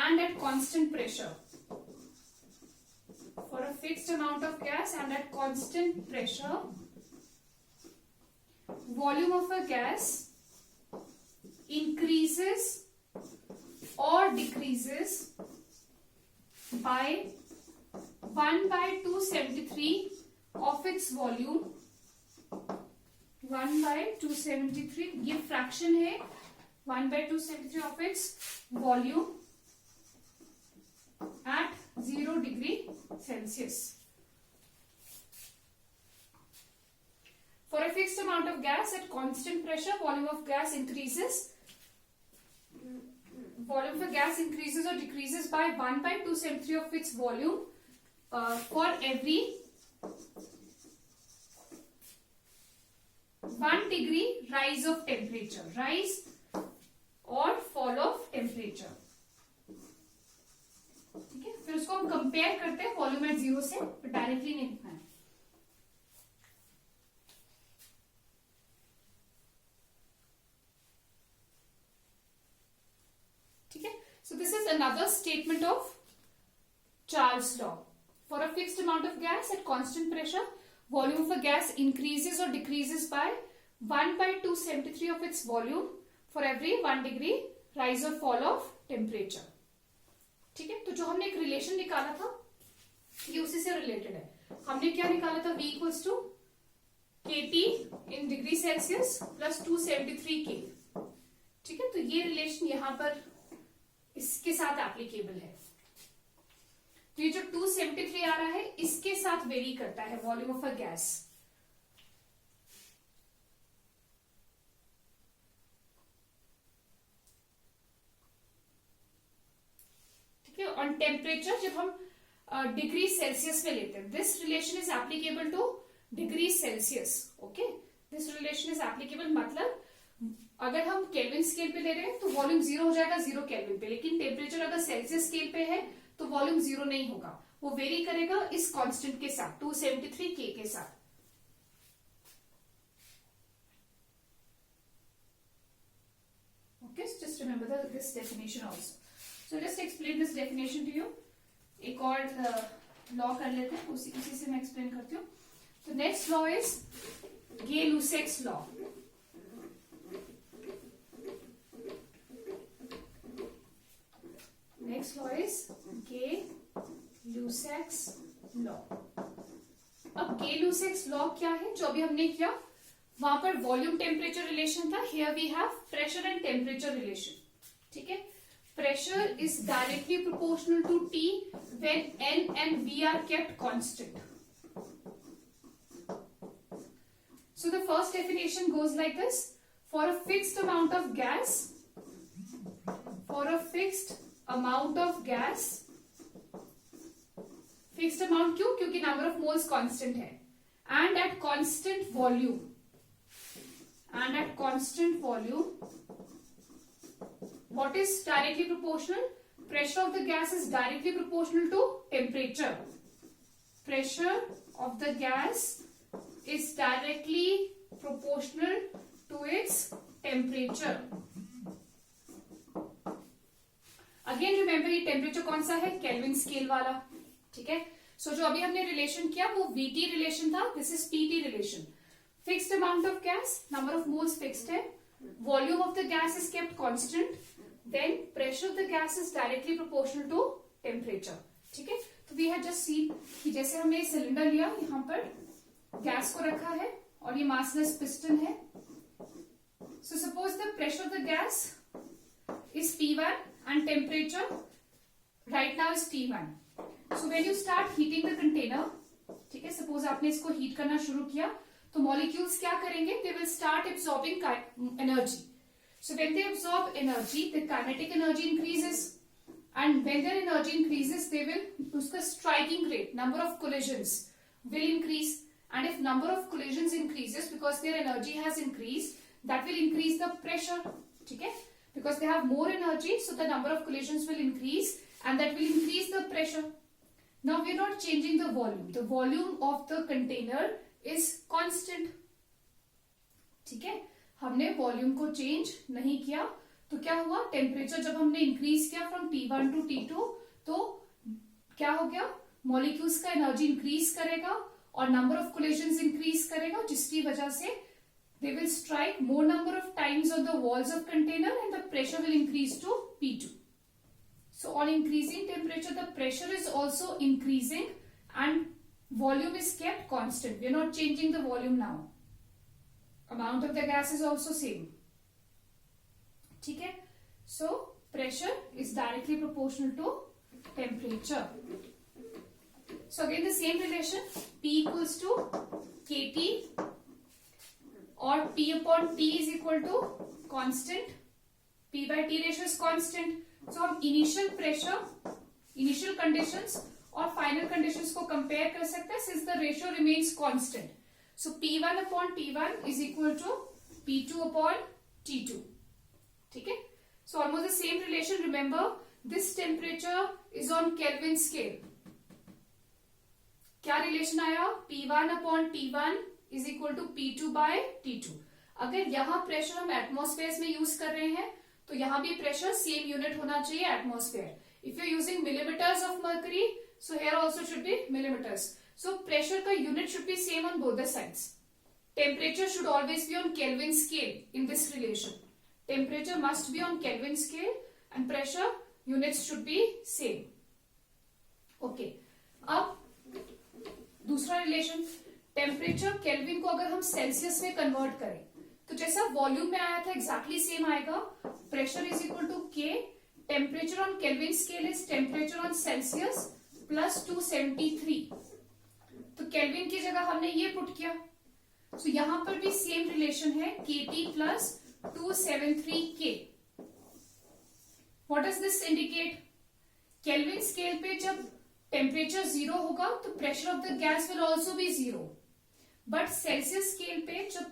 and at constant pressure. For a fixed amount of gas and at constant pressure, volume of a gas increases or decreases by 1/273 of its volume. 1/273 ये fraction है, 1/273 of its volume at 0 degree Celsius. For a fixed amount of gas at constant pressure, volume of gas increases or decreases by 1/273 of its volume for every 1 degree rise of temperature, rise or fall of temperature. ठीक है, फिर उसको हम compare करते हैं volume at 0 से, directly नहीं लिखना है. ठीक है, so this is another statement of Charles' law. For a fixed amount of gas at constant pressure, volume of a gas increases or decreases by 1/273 of its volume for every 1 degree rise or fall of temperature. ठीक है, तो जो हमने एक relation निकाला था ये उसी से रिलेटेड है. हमने क्या निकाला था? V equals to KT in degree Celsius plus 273 K. ठीक है, तो ये रिलेशन यहां पर इसके साथ एप्लीकेबल है. तो ये जो 273 आ रहा है इसके साथ वेरी करता है वॉल्यूम ऑफ अ गैस. ठीक है, ऑन टेम्परेचर जब हम डिग्री सेल्सियस में लेते हैं, this relation is applicable two degree Celsius. Okay, this relation is applicable, मतलब अगर हम केल्विन स्केल पे ले रहे हैं तो वॉल्यूम 0 हो जाएगा 0 केल्विन पे, लेकिन टेम्परेचर अगर सेल्सियस स्केल पे है तो वॉल्यूम 0 नहीं होगा, वो वेरी करेगा इस कांस्टेंट के साथ, 273 K के साथ. Okay, so just remember this definition also. So just explain this definition to you. एक और लॉ कर लेते हैं, उसी से मैं एक्सप्लेन करती हूँ. तो next law is Gay Lussac's law. Next law is Gay Lussac's law. अब गे-लुसेक्स लॉ क्या है? जो अभी हमने किया वहां पर वॉल्यूम टेम्परेचर रिलेशन था, here we have pressure and temperature relation. ठीक है, pressure is directly proportional to T when N and V are kept constant. So the first definition goes like this: for a fixed amount of gas, fixed amount क्यों? क्योंकि number of moles constant है, and at constant volume, what is directly proportional? Pressure of the gas is directly proportional to temperature. Pressure of the gas is directly proportional to its temperature. Again remember ये temperature कौन सा है? Kelvin scale वाला. ठीक है, सो जो अभी हमने रिलेशन किया वो VT रिलेशन था, this is PT relation. Fixed amount of gas, number of moles fixed है, volume of the gas is kept constant, then pressure of the gas is directly proportional to temperature. ठीक है, तो we have just seen कि जैसे हमने cylinder लिया, यहाँ पर गैस को रखा है और ये मासलेस पिस्टन है. So suppose the pressure of the gas is P1 and temperature right now is T1. So when you start heating the container, ठीक है, सपोज आपने इसको हीट करना शुरू किया तो मॉलिक्यूल्स क्या करेंगे? They will start absorbing energy. So when they absorb energy, the kinetic energy increases, and when their energy increases, they will, उसका striking rate, number of collisions will increase, and if number of collisions increases because their energy has increased, that will increase the pressure. ठीक है, because they have more energy, so the number of collisions will increase and that will increase the pressure. Now we are not changing the volume. The volume of the container is constant. ठीक है, हमने volume को change नहीं किया, तो क्या हुआ, temperature जब हमने इंक्रीज किया फ्रॉम T1 टू T2 तो क्या हो गया, मॉलिक्यूल्स का एनर्जी इंक्रीज करेगा और नंबर ऑफ कोलिजन्स इंक्रीज करेगा, जिसकी वजह से they will strike more number of times on the walls of container and the pressure will increase to P2. So on increasing temperature the pressure is also increasing and volume is kept constant. We are not changing the volume now. Amount of the gas is also same. ठीक है, so pressure is directly proportional to temperature. So again the same relation, P equals to KT और P upon T is equal to constant, P by T ratio is constant. So हम initial pressure, initial conditions और final conditions को compare कर सकते हैं since the ratio remains constant. So P1 upon T1 is equal to P2 upon T2. ठीक है, so almost the same relation. Remember this temperature is on Kelvin scale. क्या relation आया, P1 upon T1 is equal to P2 by T2. अगर यहाँ pressure हम atmosphere में use कर रहे हैं तो यहाँ भी प्रेशर सेम यूनिट होना चाहिए atmosphere. If you using millimetres of mercury so here also should be millimetres. So pressure का unit should be same on both the sides. Temperature should always be on Kelvin scale in this relation. Temperature must be on Kelvin scale and pressure units should be same. Okay, अब दूसरा relation, temperature kelvin को अगर हम Celsius में convert करें तो जैसा volume में आया था एग्जैक्टली सेम आएगा. प्रेशर इज इक्वल टू के, temperature on Kelvin scale is temperature on Celsius plus 273. तो केल्विन की जगह हमने ये पुट किया. तो यहां पर भी सेम रिलेशन है, KT plus 273K. What does this indicate, kelvin scale पे जब टेम्परेचर 0 होगा तो pressure of the gas will also be 0. But Celsius scale पे जब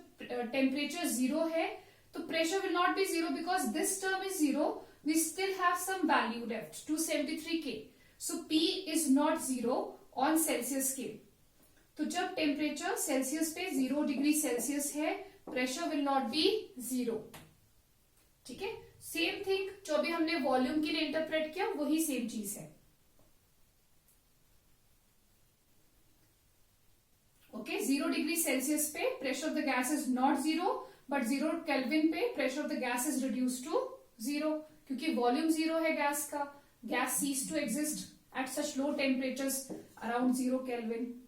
टेम्परेचर 0 है तो pressure will not be 0 because this term is 0. We still have some value left 273K. So P is not 0 on Celsius scale. तो जब temperature Celsius पे 0 degree Celsius है pressure will not be 0. ठीक है, same thing जो भी हमने volume के लिए इंटरप्रेट किया वही सेम चीज है. ओके, 0 डिग्री सेल्सियस पे pressure of the gas is not 0 but 0 Kelvin पे pressure of the gas is reduce to 0 क्योंकि वॉल्यूम 0 है गैस का. Gas cease to exist at such low temperatures around 0 kelvin.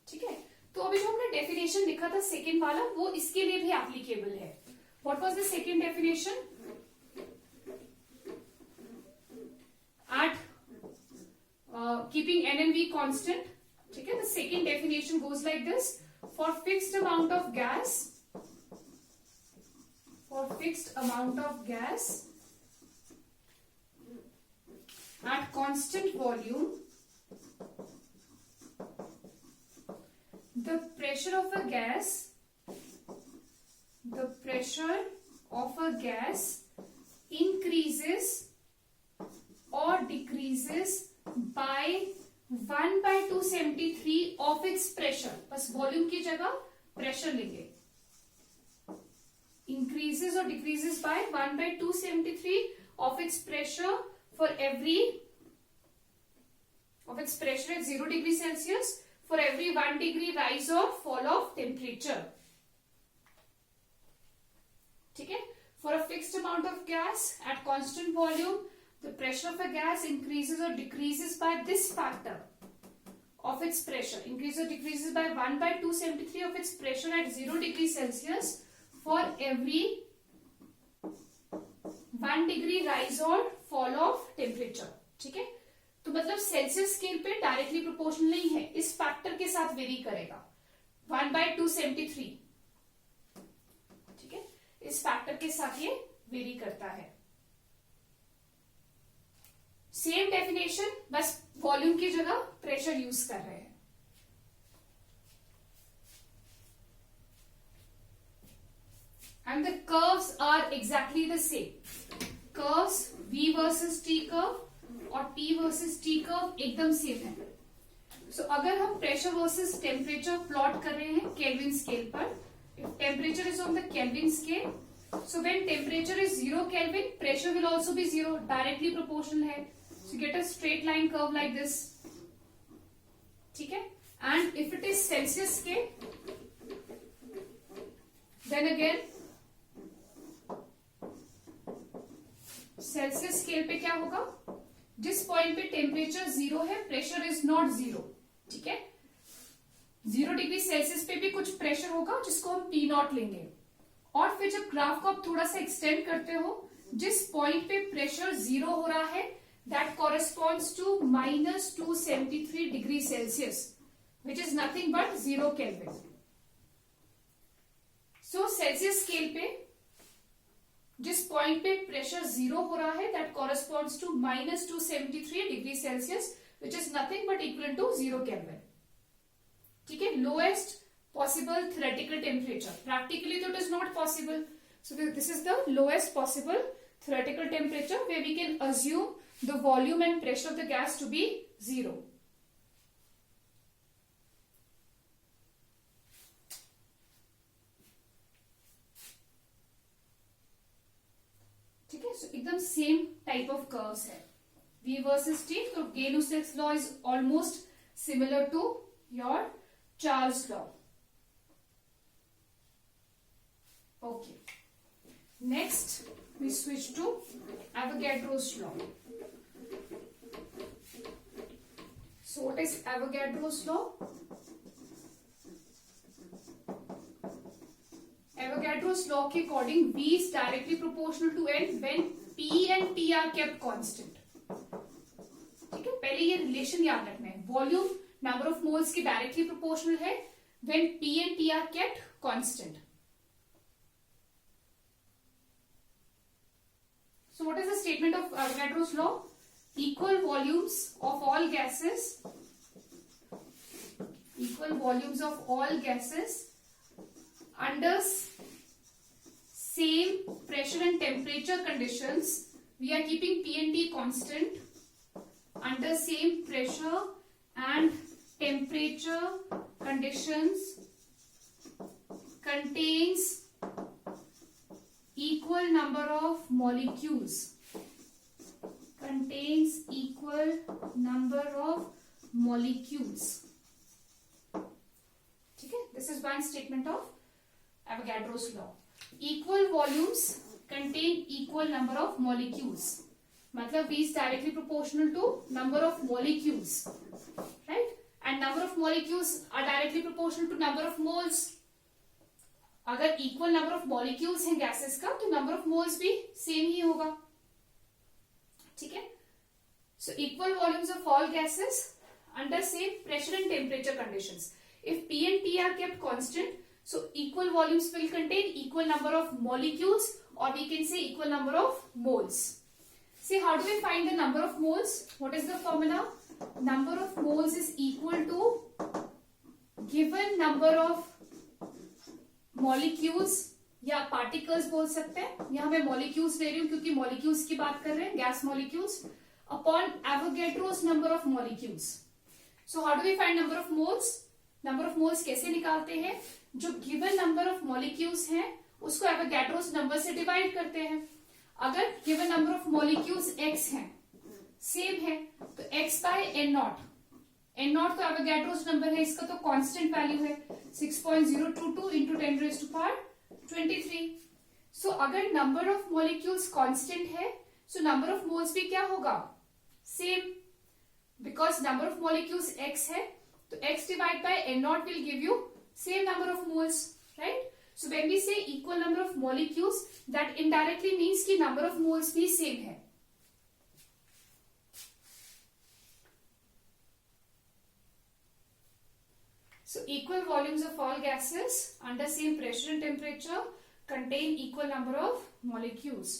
ठीक है, तो अभी जो हमने डेफिनेशन लिखा था सेकेंड वाला वो इसके लिए भी एप्लीकेबल है. What was the second definition, at keeping N and V constant. ठीक है, the second definition goes like this: for fixed amount of gas at constant volume, the pressure of a gas increases or decreases by 1 by 273 of its pressure. बस volume की जगह pressure लेंगे. increases or decreases by 1 by 273 of its pressure for every of its pressure at 0 degree Celsius for every 1 degree rise or fall of temperature. ठीक है, for a fixed amount of gas at constant volume the pressure of a gas increases or decreases by this factor of its pressure, increases or decreases by 1 by 273 of its pressure at 0 degree Celsius for every 1 degree rise or fall of temperature. ठीक है, तो मतलब Celsius scale पे directly proportional नहीं है, इस factor के साथ वेरी करेगा 1 by 273. ठीक है, इस फैक्टर के साथ ये वेरी करता है. सेम डेफिनेशन, बस वॉल्यूम की जगह प्रेशर यूज कर रहे हैं. And the curves are exactly the same. Curves V versus T curve और T वर्सेस T कर्व एकदम सेम है. सो अगर हम प्रेशर वर्सेस टेम्परेचर प्लॉट कर रहे हैं केल्विन स्केल पर, If temperature is on the Kelvin scale, so when temperature is 0 Kelvin, pressure will also be 0, directly proportional है. So you get a straight line curve like this. ठीक है? And if it is Celsius scale, then again Celsius scale पे क्या होगा? जिस point पे temperature 0 है, pressure is not 0. ठीक है? 0 डिग्री सेल्सियस पे भी कुछ प्रेशर होगा जिसको हम P नॉट लेंगे. और फिर जब ग्राफ को आप थोड़ा सा एक्सटेंड करते हो, जिस पॉइंट पे प्रेशर 0 हो रहा है, that corresponds to -273 degree Celsius, which is nothing but 0 kelvin. So Celsius scale पे जिस पॉइंट पे प्रेशर 0 हो रहा है, that corresponds to -273 degree Celsius, which is nothing but equal to 0 kelvin. ठीक है? Lowest possible theoretical temperature. Practically it is not possible. So this is the lowest possible theoretical temperature where we can assume the volume and pressure of the gas to be 0. ठीक है? So एकदम same type of curves है. V versus T. So Gay-Lussac's law is almost similar to your Charles law. Okay. Next, we switch to Avogadro's law. So, what is Avogadro's law? Avogadro's law के according, V is directly proportional to N when P and T are kept constant. ठीक है? पहले ये relation याद रखना है. Volume number of moles के directly proportional है when P and T are kept constant. So what is the statement of Avogadro's law? Equal volumes of all gases under same pressure and temperature conditions. We are keeping P and T constant. Under same pressure and temperature conditions contains equal number of molecules. Contains equal number of molecules. ठीक है? This is one statement of Avogadro's law. Equal volumes contain equal number of molecules. मतलब V is directly proportional to number of molecules, right? And number of molecules are directly proportional to number of moles. अगर equal number of molecules हैं gases का, तो number of moles भी same ही होगा. ठीक है? So equal volumes of all gases under same pressure and temperature conditions. If P and T are kept constant, so equal volumes will contain equal number of molecules, or we can say equal number of moles. See, how do we find the number of moles? What is the formula? Number of moles is equal to given number of molecules या particles बोल सकते हैं. यहां मैं molecules ले रही हूं क्योंकि मॉलिक्यूल्स की बात कर रहे हैं, gas molecules, upon Avogadro's number of molecules. So how do we find number of moles? Number of moles कैसे निकालते हैं? जो गिवन नंबर ऑफ मॉलिक्यूल्स हैं उसको एवोगैड्रोस नंबर से डिवाइड करते हैं. अगर given number of molecules x हैं, सेम है, तो x by n not. N not तो एवोगैड्रोस नंबर है, इसका तो कांस्टेंट वैल्यू है 6.022 इंटू 10⁻23. सो अगर नंबर ऑफ मॉलिक्यूल्स कांस्टेंट है, सो नंबर ऑफ मोल्स भी क्या होगा? Same. Because number of molecules x है, तो x divide by N naught will give you same number of moles, right? So when we say equal number of molecules, that indirectly means कि number of moles भी same है. So equal volumes of all gases under same pressure and temperature contain equal number of molecules.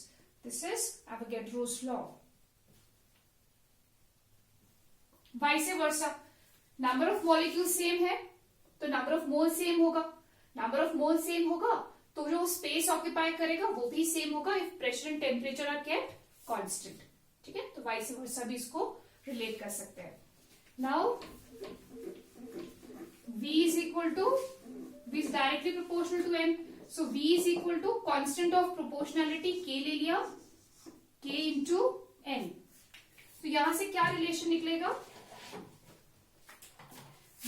This is Avogadro's law. Vice versa, number of molecules same है तो number of moles same होगा. Number of moles same होगा तो जो space occupy करेगा वो भी same होगा if pressure and temperature are kept constant. ठीक है? तो vice versa भी इसको relate कर सकते हैं. Now V is equal to V is directly proportional to N. So V is equal to constant of proportionality K ले लिया, K into N. तो यहां से क्या रिलेशन निकलेगा?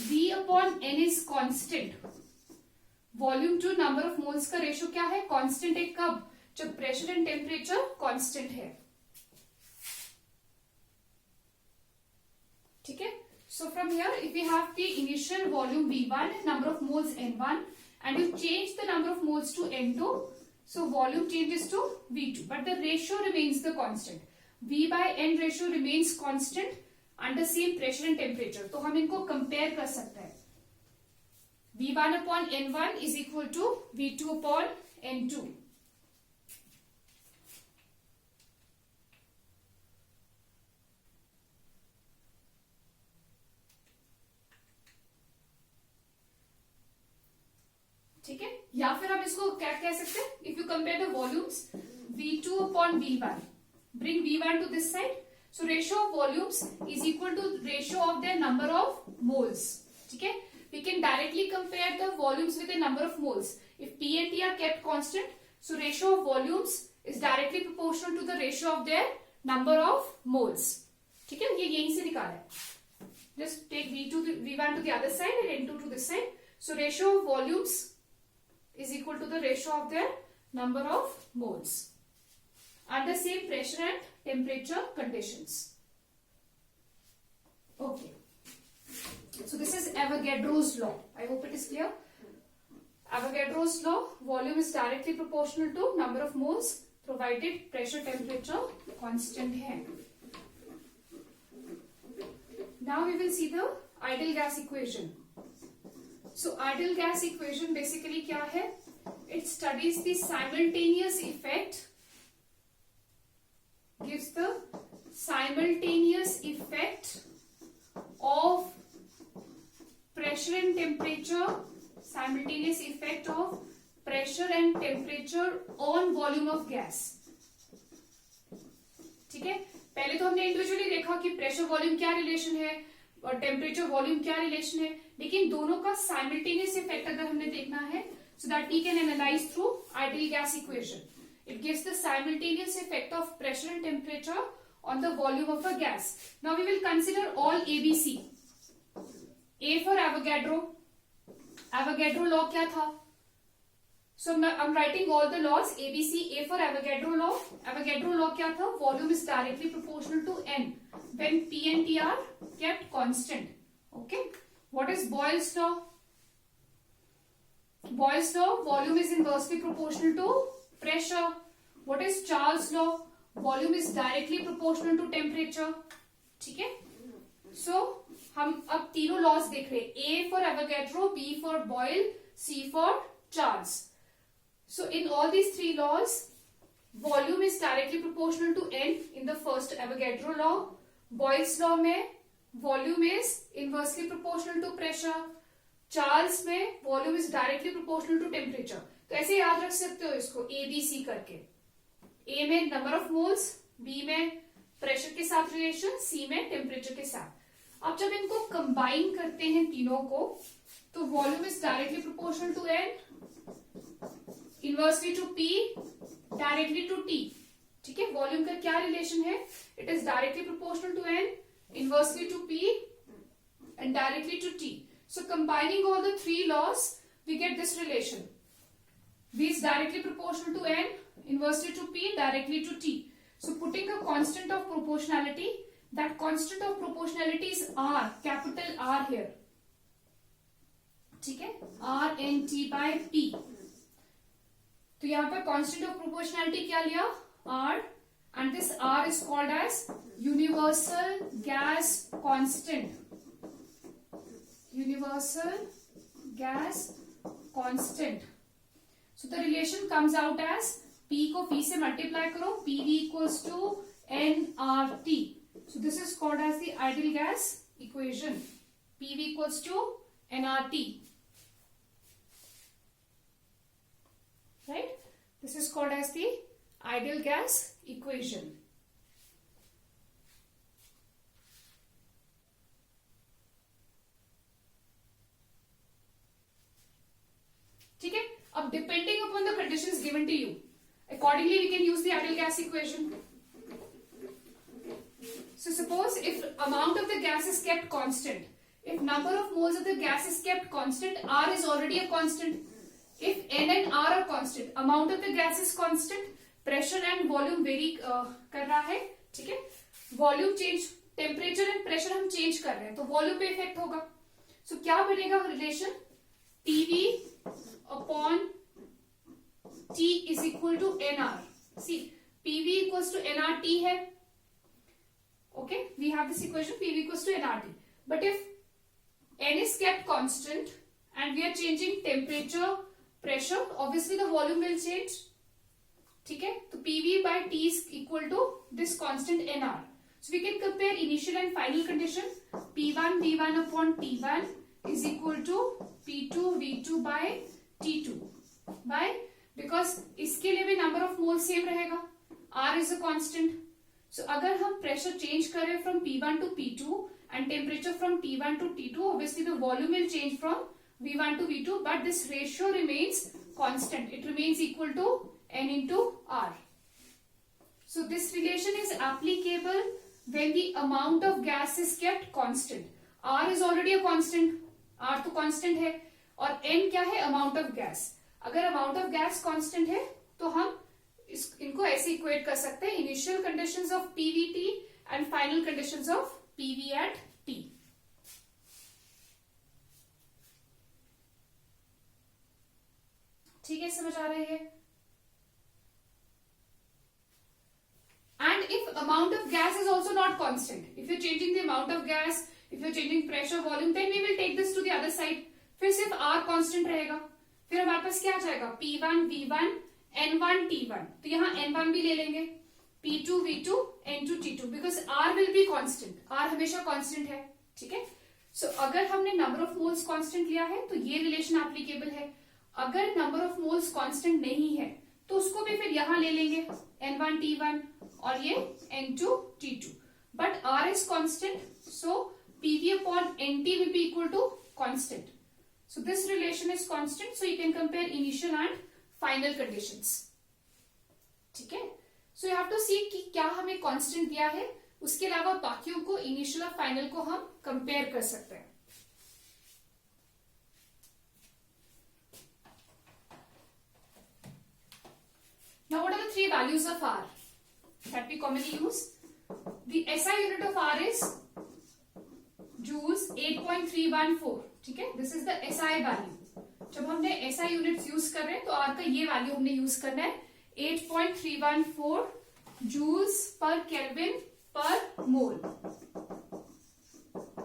V upon N is constant. Volume to number of moles का ratio क्या है? कांस्टेंट है कब? जब प्रेशर एंड टेम्परेचर कांस्टेंट है. ठीक है. So from here, if we have the initial volume V1, number of moles N1, and you change the number of moles to N2, so volume changes to V2, but the ratio remains the constant. V by N ratio remains constant under same pressure and temperature. तो हम इनको compare कर सकते हैं. V1 upon N1 is equal to V2 upon N2. ठीक है. या फिर हम इसको क्या कह सकते हैं? If you compare the volumes V2 upon V1, bring V1 to this side, so ratio of volumes is equal to ratio of their number of moles. ठीक है. We can directly compare the volumes with the number of moles. If P and T are kept constant, so ratio of volumes is directly proportional to the ratio of their number of moles. ठीक है. ये यहीं से निकाला है. Just take V1 to the other side and N2 to this side. So ratio of volumes is equal to the ratio of their number of moles under same pressure and temperature conditions. Okay. So this is Avogadro's law. I hope it is clear. Avogadro's law, volume is directly proportional to number of moles provided pressure temperature constant है. Now we will see the ideal gas equation. So ideal gas equation basically क्या है? It studies the simultaneous effect, gives the simultaneous effect of pressure and temperature, simultaneous effect of pressure and temperature on volume of gas. ठीक है. पहले तो हमने individually देखा कि pressure volume क्या रिलेशन है और टेम्परेचर वॉल्यूम क्या रिलेशन है, लेकिन दोनों का साइमल्टेनियस इफेक्ट अगर हमने देखना है, so that we can analyze through ideal gas equation. It gives the simultaneous effect of pressure and temperature on the volume of a gas. Now we will consider all ABC. A for Avogadro. Avogadro law क्या था? So I'm writing all the laws ABC. A for Avogadro law. Avogadro law क्या था? Volume is directly proportional to N when P and T are kept constant. Okay. What is Boyle's law? Boyle's law, volume is inversely proportional to pressure. What is Charles' law? Volume is directly proportional to temperature. ठीक है. So हम अब तीनों laws देख रहे हैं. A for Avogadro, B for Boyle, C for Charles. So in all these three laws, volume is directly proportional to N in the first Avogadro law. Boyle's law में volume is inversely proportional to pressure. Charles में volume is directly proportional to temperature. तो ऐसे याद रख सकते हो इसको A B C करके. ए में नंबर ऑफ मोल्स, बी में प्रेशर के साथ रिलेशन, सी में टेम्परेचर के साथ. अब जब इनको कंबाइन करते हैं तीनों को, तो volume is directly proportional to N, inversely to P, directly to T. ठीक है. वॉल्यूम का क्या रिलेशन है? It is directly proportional to N, inversely to P and directly to T. So combining all the three laws, we get this relation. V is directly proportional to N, inversely to P, directly to T. So putting a constant of proportionality, that constant of proportionality is R, capital R here. ठीक है. R N T by P. तो यहाँ पर constant of proportionality क्या लिया? R, and this R is called as universal gas constant. Universal gas constant. So the relation comes out as P को V से multiply करो, PV equals to nRT. So this is called as the ideal gas equation. PV equals to nRT. Right? This is called as the ideal gas equation. conditions given to you. Accordingly, we can use the ideal gas equation. So suppose if amount of the gas is kept constant, if number of moles of the gas is kept constant, R is already a constant. If N and R are constant, amount of the gas is constant, pressure and volume very कर रहा है, ठीक है. Volume change, temperature and pressure हम change कर रहे हैं, तो वॉल्यूम पे इफेक्ट होगा. सो क्या बनेगा relation? PV upon T is equal to NR. See PV equals to NRT है. Okay, we have this equation PV equals to nRT. But if N is kept constant and we are changing temperature, pressure, obviously the volume will change. ठीक है, तो PV by T is equal to this constant NR. So we can compare initial and final condition. P1 V1 upon T1 is equal to P2 V2 by T2 by, because इसके लिए भी number of moles same रहेगा. R is a constant. So अगर हम pressure change करें from P1 to P2 and temperature from T1 to T2, obviously the volume will change from V1 to V2, but this ratio remains constant. It remains equal to N into R. So this relation is applicable when the amount of gas is kept constant. R is already a constant. R तो constant है और N क्या है? Amount of gas. अगर amount of gas constant है तो हम इनको ऐसे इक्वेट कर सकते हैं, initial conditions of PVT and final conditions of PV at T. ठीक है, समझ आ रही है? And if amount of gas is also not constant, if you changing the amount of gas, if you changing pressure, volume, then we will take this to the other side. फिर सिर्फ R constant रहेगा. फिर हमारे पास क्या आ जाएगा? P1 V1 N1 T1, तो यहाँ N1 भी ले लेंगे. P2 V2 N2 T2, because R will be constant. R हमेशा कांस्टेंट है, ठीक है. सो अगर हमने नंबर ऑफ मोल्स कांस्टेंट लिया है तो ये रिलेशन एप्लीकेबल है. अगर नंबर ऑफ मोल्स कांस्टेंट नहीं है तो उसको भी फिर यहाँ ले लेंगे, N1 T1 और ये N2 T2. But R is constant, so PV upon NT will be equal to constant. So this relation is constant, so you can compare initial and final conditions. ठीक है, so you have to see कि क्या हमें constant दिया है, उसके अलावा बाकियों को इनिशियल और फाइनल को हम कंपेयर कर सकते हैं. Now what are the three values of R that we commonly use? The SI unit of R is joules 8.314. ठीक है, this is the SI value. जब हमने SI यूनिट्स यूज कर रहे हैं तो R का ये वैल्यू हमने यूज करना है, 8.314 जूल्स पर केल्विन पर मोल.